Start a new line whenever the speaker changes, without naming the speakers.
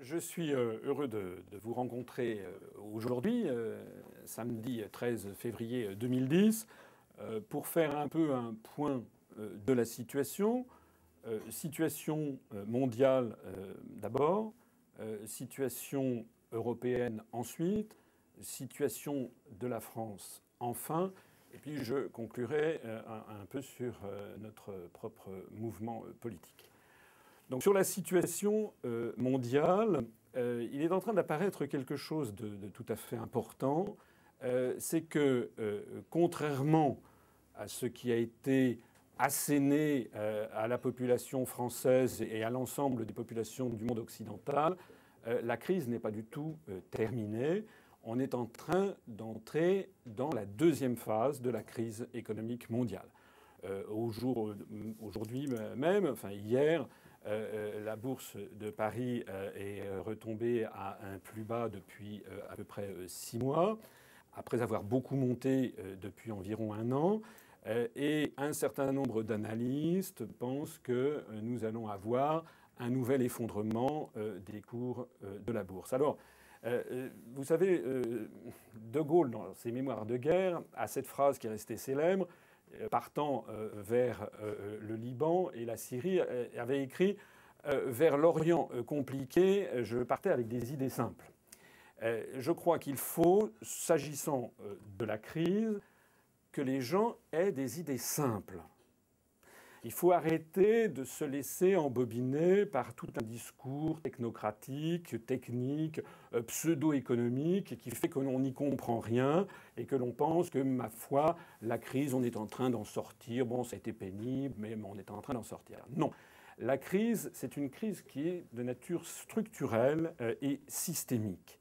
Je suis heureux de vous rencontrer aujourd'hui, samedi 13 février 2010, pour faire un peu un point de la situation. Situation mondiale d'abord, situation européenne ensuite, situation de la France enfin, et puis je conclurai un peu sur notre propre mouvement politique. Donc sur la situation mondiale, il est en train d'apparaître quelque chose de tout à fait important. C'est que, contrairement à ce qui a été asséné à la population française et à l'ensemble des populations du monde occidental, la crise n'est pas du tout terminée. On est en train d'entrer dans la deuxième phase de la crise économique mondiale. Aujourd'hui même, enfin hier, la bourse de Paris est retombée à un plus bas depuis à peu près 6 mois, après avoir beaucoup monté depuis environ un an. Et un certain nombre d'analystes pensent que nous allons avoir un nouvel effondrement des cours de la bourse. Alors, vous savez, De Gaulle, dans ses mémoires de guerre, a cette phrase qui est restée célèbre, partant vers le Liban et la Syrie, avait écrit « Vers l'Orient compliqué, je partais avec des idées simples ». Je crois qu'il faut, s'agissant de la crise, que les gens aient des idées simples. Il faut arrêter de se laisser embobiner par tout un discours technocratique, technique, pseudo-économique, qui fait que l'on n'y comprend rien et que l'on pense que, ma foi, la crise, on est en train d'en sortir. Bon, ça a été pénible, mais on est en train d'en sortir. Non. La crise, c'est une crise qui est de nature structurelle et systémique.